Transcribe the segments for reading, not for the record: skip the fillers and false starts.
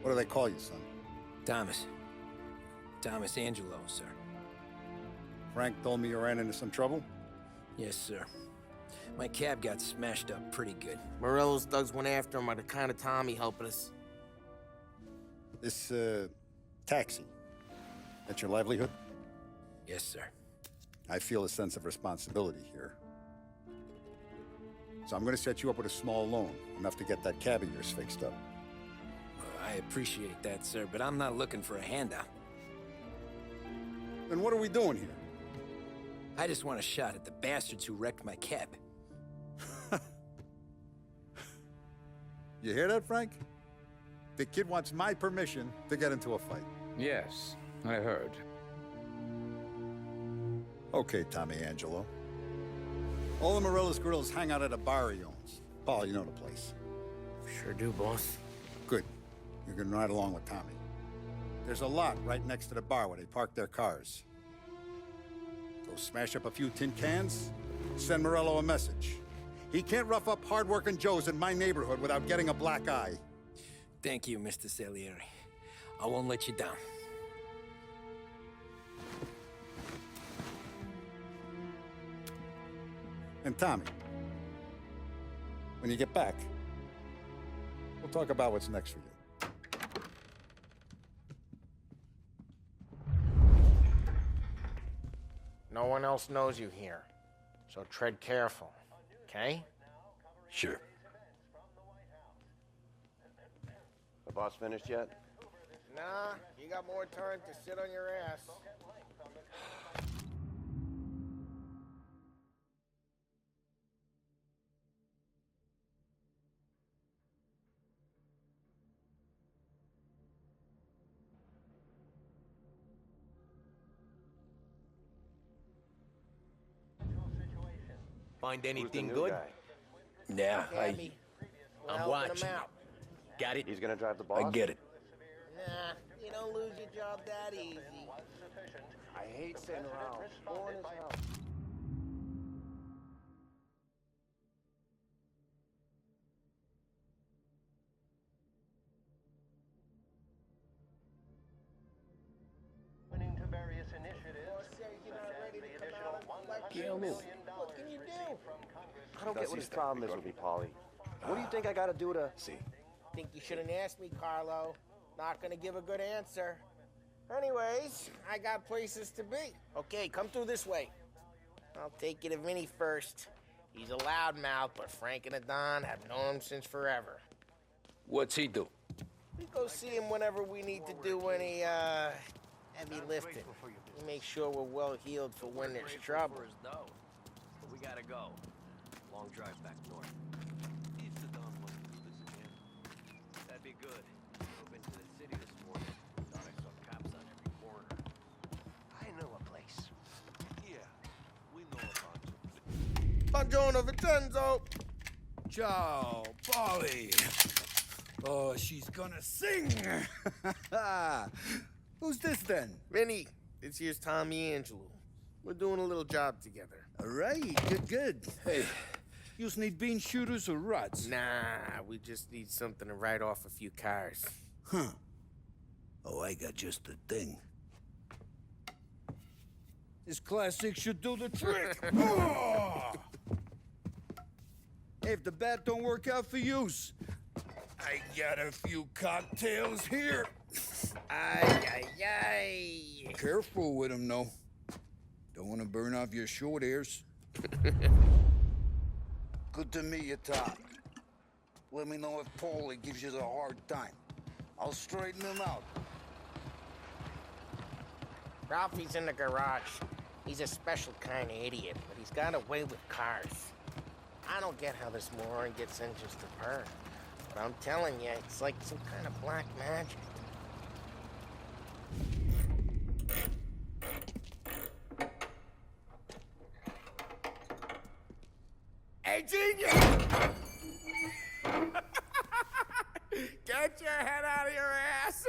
What do they call you, son? Thomas. Thomas Angelo, sir. Frank told me you ran into some trouble? Yes, sir. My cab got smashed up pretty good. Morello's thugs went after him by the kind of Tommy helping us. This, taxi. That's your livelihood? Yes, sir. I feel a sense of responsibility here. So I'm gonna set you up with a small loan, enough to get that cab of yours fixed up. I appreciate that, sir, but I'm not looking for a handout. Then what are we doing here? I just want a shot at the bastards who wrecked my cab. You hear that, Frank? The kid wants my permission to get into a fight. Yes, I heard. Okay, Tommy Angelo. All the Morello's girls hang out at a bar he owns. Paul, you know the place. Sure do, boss. Good. You can ride along with Tommy. There's a lot right next to the bar where they park their cars. Go smash up a few tin cans, send Morello a message. He can't rough up hard-working Joes in my neighborhood without getting a black eye. Thank you, Mr. Salieri. I won't let you down. And Tommy, when you get back, we'll talk about what's next for you. No one else knows you here, so tread careful, okay? Sure. The boss finished yet? Nah, you got more time to sit on your ass. Find Who's the anything new good? guy? Yeah, Gabby, we're I'm helping him watching. out. Got it? He's gonna drive the boss? I get it. Nah, you don't lose your job that easy. I hate sitting around. Boring as hell. To various initiatives, What can you do? I don't get what his problem is with me, Paulie. What do you think I gotta do to... Think you shouldn't ask me, Carlo. Not gonna give a good answer. Anyways, I got places to be. Okay, come through this way. I'll take you to Vinny first. He's a loudmouth, but Frank and the Don have known him since forever. What's he do? We go see him whenever we need to do any, heavy lifting. We make sure we're well healed for when there's trouble. We gotta go. Long drive back north. If the Don wants to do this again, that'd be good. Drove into the city this morning. Thought I saw cops on every corner. I know a place. Yeah, we know about you. Buongiorno, Vincenzo! Ciao, Polly. Oh, she's gonna sing. Who's this then? Vinny, this here's Tommy Angelo. We're doing a little job together. All right, good. Hey, you need bean shooters or rods? Nah, we just need something to write off a few cars. Huh. Oh, I got just the thing. This classic should do the trick. Oh! Hey, if the bat don't work out for yous, I got a few cocktails here. Ay. Careful with them, though. Don't want to burn off your short hairs. Good to meet you, Tom. Let me know if Paulie gives you the hard time. I'll straighten him out. Ralphie's in the garage. He's a special kind of idiot, but he's got a way with cars. I don't get how this moron gets in just to burn. But I'm telling you, it's like some kind of black magic. Hey, genius! Get your head out of your ass!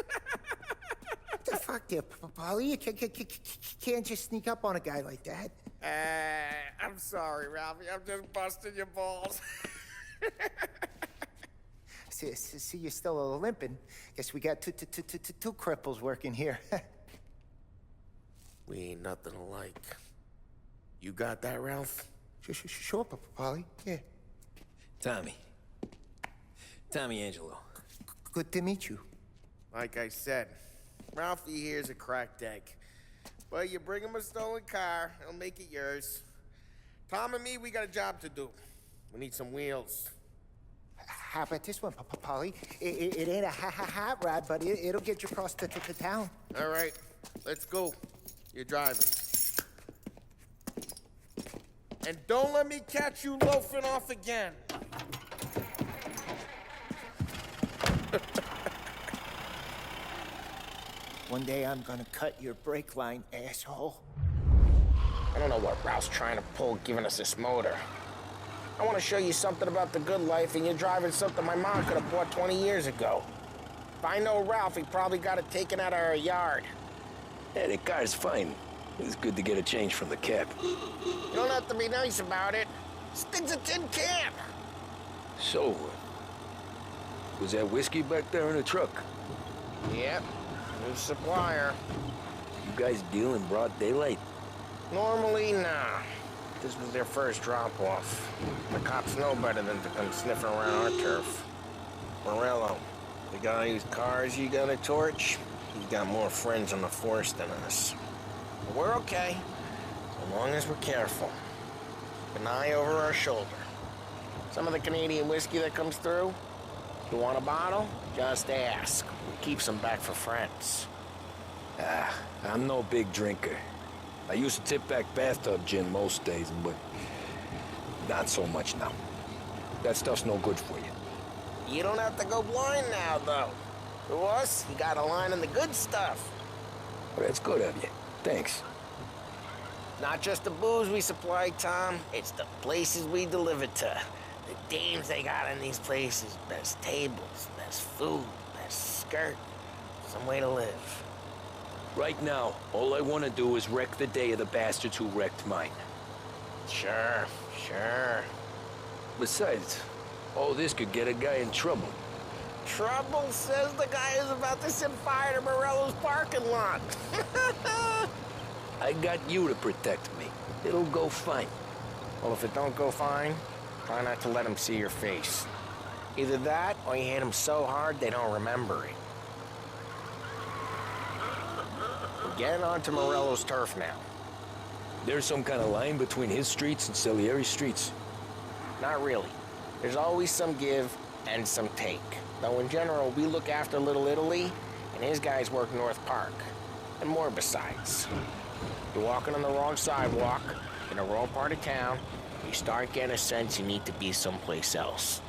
What the fuck there, Polly? You can't just sneak up on a guy like that. I'm sorry, Ralphie. I'm just busting your balls. See, you're still limping. Guess we got two cripples working here. We ain't nothing alike. You got that, Ralph? Sure, Polly. Yeah. Tommy Angelo. Good to meet you. Like I said, Ralphie here's a cracked egg. But you bring him a stolen car, he'll make it yours. Tom and me, we got a job to do. We need some wheels. How about this one, Polly? It ain't a hot rod, but it'll get you across to town. All right, let's go. You're driving. And don't let me catch you loafing off again. One day I'm gonna cut your brake line, asshole. I don't know what Ralph's trying to pull giving us this motor. I want to show you something about the good life, and you're driving something my mom could have bought 20 years ago. If I know Ralph, he probably got it taken out of our yard. Yeah, the car's fine. It's good to get a change from the cab. You don't have to be nice about it. This thing's a tin can. So, was that whiskey back there in the truck? Yep, new supplier. You guys deal in broad daylight? Normally, nah. This was their first drop-off. The cops know better than to come sniffing around our turf. Morello, the guy whose cars you got a torch, he's got more friends on the force than us. But we're okay, as long as we're careful. An eye over our shoulder. Some of the Canadian whiskey that comes through, you want a bottle? Just ask. We keep some back for friends. I'm no big drinker. I used to tip back bathtub gin most days, but not so much now. That stuff's no good for you. You don't have to go blind now, though. To us, you got a line on the good stuff. Well, that's good of you. Thanks. Not just the booze we supply, Tom. It's the places we deliver to. The dames they got in these places. Best tables, best food, best skirt. Some way to live. Right now, all I want to do is wreck the day of the bastards who wrecked mine. Sure. Besides, all this could get a guy in trouble. Trouble says the guy is about to set fire to Morello's parking lot. I got you to protect me. It'll go fine. Well, if it don't go fine, try not to let him see your face. Either that, or you hit him so hard they don't remember it. We're getting onto Morello's turf now. There's some kind of line between his streets and Salieri's streets. Not really. There's always some give and some take. Though in general, we look after Little Italy, and his guys work North Park. And more besides. You're walking on the wrong sidewalk, in the wrong part of town, you start getting a sense you need to be someplace else.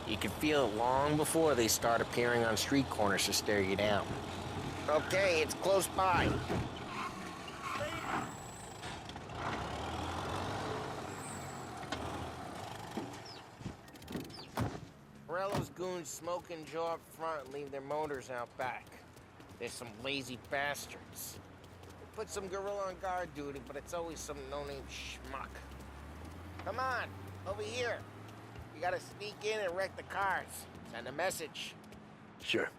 You can feel it long before they start appearing on street corners to stare you down. Okay, it's close by. Morello's goons smoke and jaw up front and leave their motors out back. They're some lazy bastards. They put some gorilla on guard duty, but it's always some no-name schmuck. Come on, over here. You gotta sneak in and wreck the cars. Send a message. Sure.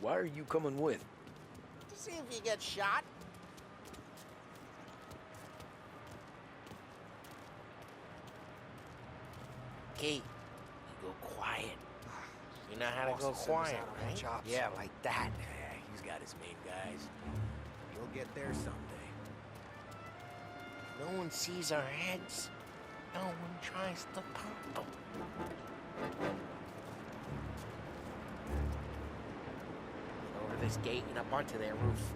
Why are you coming with? To see if you get shot. Key, you go quiet. You know how to go quiet, right? Yeah, like that. Yeah, he's got his main guys. You'll get there someday. No one sees our heads. No one tries to pop them. Over this gate and up onto their roof.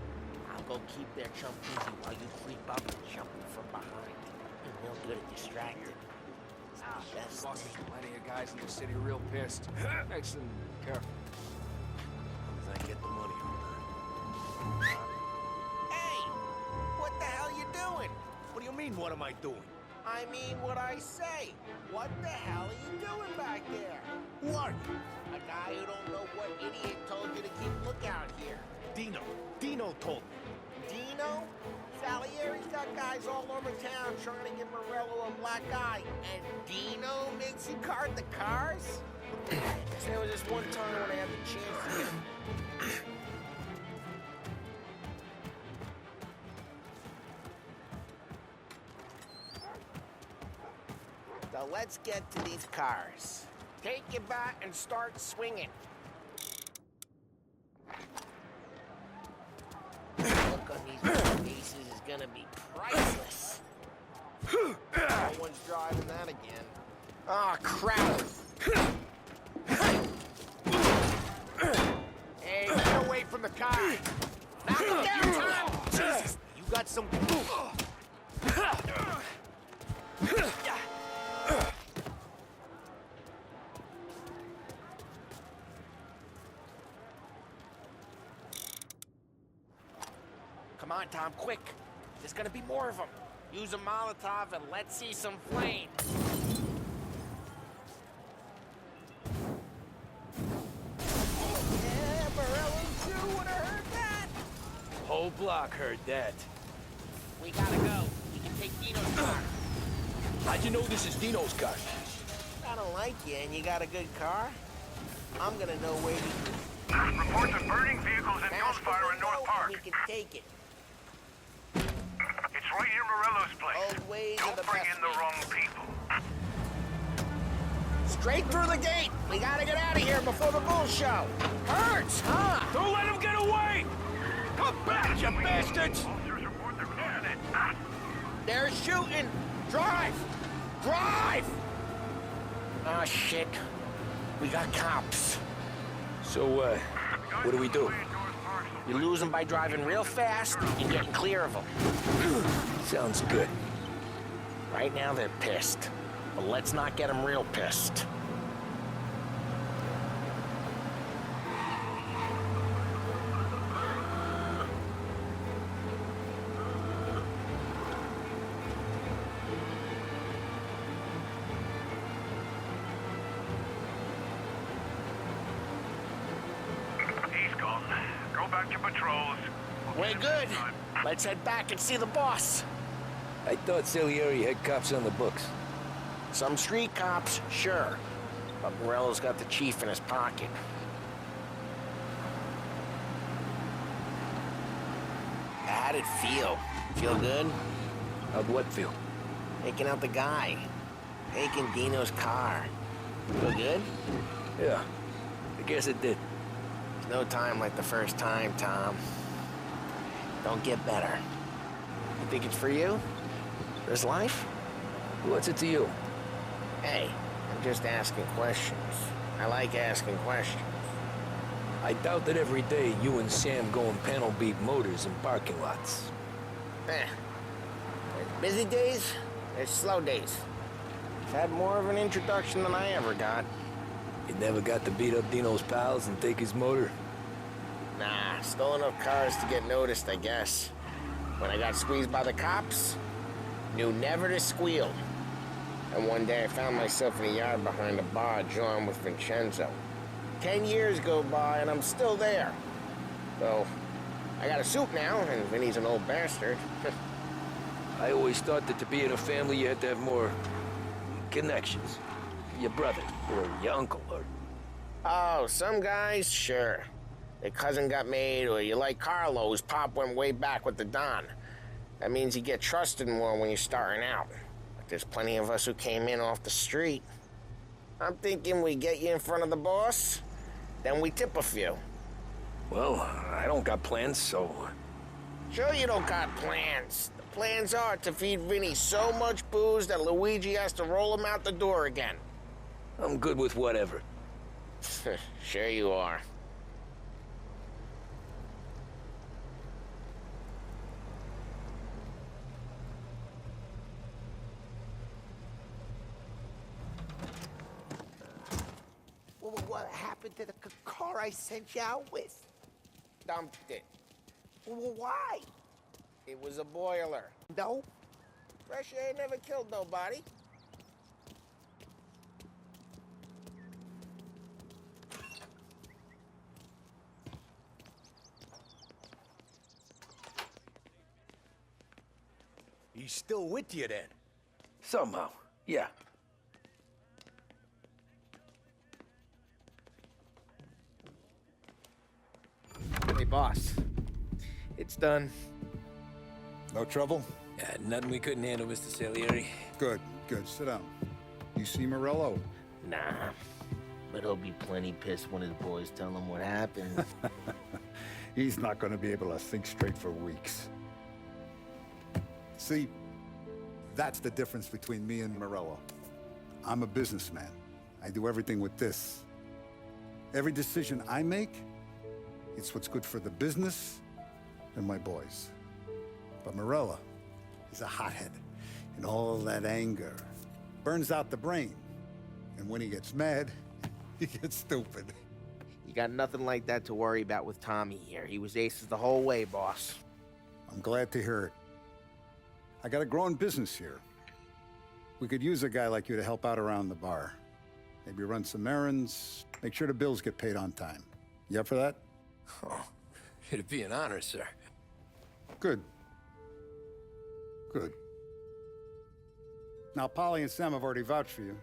I'll go keep their chump busy while you creep up and jump from behind. You're real good at distracting. That's Boss, there's plenty of guys in the city real pissed. Nice and careful. As I get the money on time. Hey! What the hell you doing? What do you mean, what am I doing? I mean what I say. What the hell are you doing back there? Who are you? A guy who don't know what idiot told you to keep lookout here. Dino. Dino told me. Dino? Salieri's got guys all over town trying to give Morello a black eye. And Dino makes you cart the cars? There was this one time when I had the chance to get... So let's get to these cars. Take your bat and start swinging. The look on these faces is gonna be priceless. No one's driving that again. Ah, crap! Hey, get away from the car! Knock him down, Tom! Jesus, you got some... Come on, Tom, quick. There's gonna be more of them. Use a Molotov and let's see some flame. Yeah, Morello too would have heard that. Whole block heard that. We gotta go. We can take Dino's car. How'd you know this is Dino's car? I don't like you and you got a good car. I'm gonna know where we can... Reports of burning vehicles and gunfire in North Park. We can take it. It's right near Morello's place. Old ways Don't are the bring best in the ways. wrong people. Straight through the gate. We gotta get out of here before the bull show. Hurts, huh? Don't let him get away! Come back, you bastards! Officers report they're closing in. They're shooting. Drive! Drive! Oh, shit. We got cops. So, what do we do? You lose them by driving real fast and getting clear of them. Sounds good. Right now, they're pissed. But let's not get them real pissed. He's gone. Go back to patrols. We're good. Let's head back and see the boss. I thought Salieri had cops on the books. Some street cops, sure. But Morello's got the chief in his pocket. How'd it feel? Feel good? How'd what feel? Taking out the guy. Taking Dino's car. Feel good? Yeah, I guess it did. There's no time like the first time, Tom. Don't get better. You think it's for you? For his life? What's it to you? Hey, I'm just asking questions. I like asking questions. I doubt that every day you and Sam go and panel beat motors in parking lots. There's busy days, there's slow days. I've had more of an introduction than I ever got. You never got to beat up Dino's pals and take his motor? Nah, stole enough cars to get noticed, I guess. When I got squeezed by the cops, knew never to squeal. And one day I found myself in a yard behind a bar drawing with Vincenzo. 10 years go by and I'm still there. So, I got a suit now, and Vinny's an old bastard. I always thought that to be in a family you had to have more connections. Your brother, or your uncle, or... Oh, some guys, sure. Their cousin got made, or you like Carlo's pop went way back with the Don. That means you get trusted more when you're starting out. But there's plenty of us who came in off the street. I'm thinking we get you in front of the boss, then we tip a few. Well, I don't got plans, so... Sure you don't got plans. The plans are to feed Vinny so much booze that Luigi has to roll him out the door again. I'm good with whatever. Sure you are. Well, what happened to the car I sent you out with? Dumped it. Well, why? It was a boiler. No? Fresh air never killed nobody. He's still with you then? Somehow, yeah. boss. It's done. No trouble? Nothing we couldn't handle, Mr. Salieri. Good, good. Sit down. You see Morello? Nah. But he'll be plenty pissed when his boys tell him what happened. He's not going to be able to think straight for weeks. See, that's the difference between me and Morello. I'm a businessman. I do everything with this. Every decision I make, it's what's good for the business and my boys. But Morello, he's a hothead. And all that anger burns out the brain. And when he gets mad, he gets stupid. You got nothing like that to worry about with Tommy here. He was aces the whole way, boss. I'm glad to hear it. I got a growing business here. We could use a guy like you to help out around the bar. Maybe run some errands, make sure the bills get paid on time. You up for that? Oh, it'd be an honor, sir. Good. Good. Now, Polly and Sam have already vouched for you.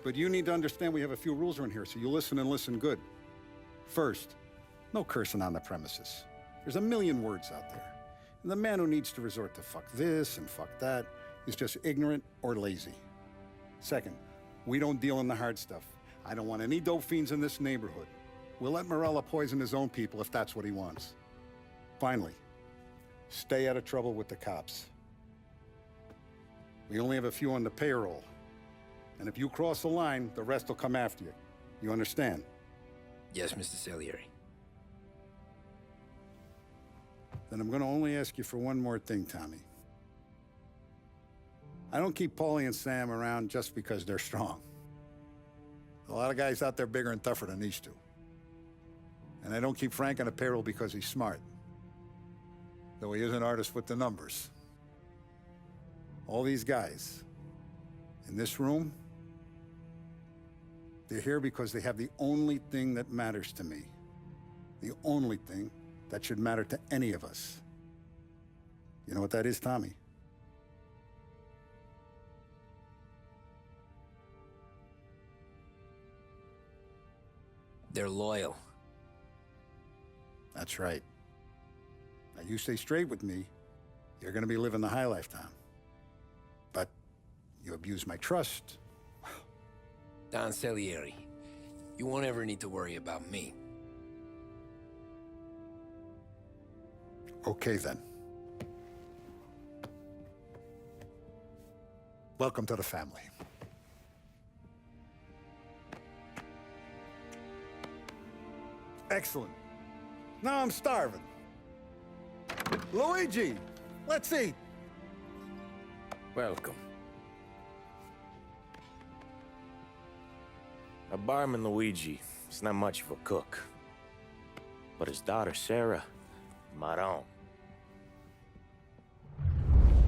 But you need to understand we have a few rules around here, so you listen and listen good. First, no cursing on the premises. There's a million words out there. And the man who needs to resort to fuck this and fuck that is just ignorant or lazy. Second, we don't deal in the hard stuff. I don't want any dope fiends in this neighborhood. We'll let Morello poison his own people if that's what he wants. Finally, stay out of trouble with the cops. We only have a few on the payroll. And if you cross the line, the rest will come after you. You understand? Yes, Mr. Salieri. Then I'm gonna only ask you for one more thing, Tommy. I don't keep Paulie and Sam around just because they're strong. A lot of guys out there bigger and tougher than these two. And I don't keep Frank on the payroll because he's smart. Though he is an artist with the numbers. All these guys in this room, they're here because they have the only thing that matters to me. The only thing that should matter to any of us. You know what that is, Tommy? They're loyal. That's right. Now, you stay straight with me, you're gonna be living the high life, Tom. But you abuse my trust. Don Salieri, you won't ever need to worry about me. Okay, then. Welcome to the family. Excellent. Now I'm starving. Luigi, let's eat. Welcome. A barman Luigi is not much of a cook. But his daughter, Sarah, Maron,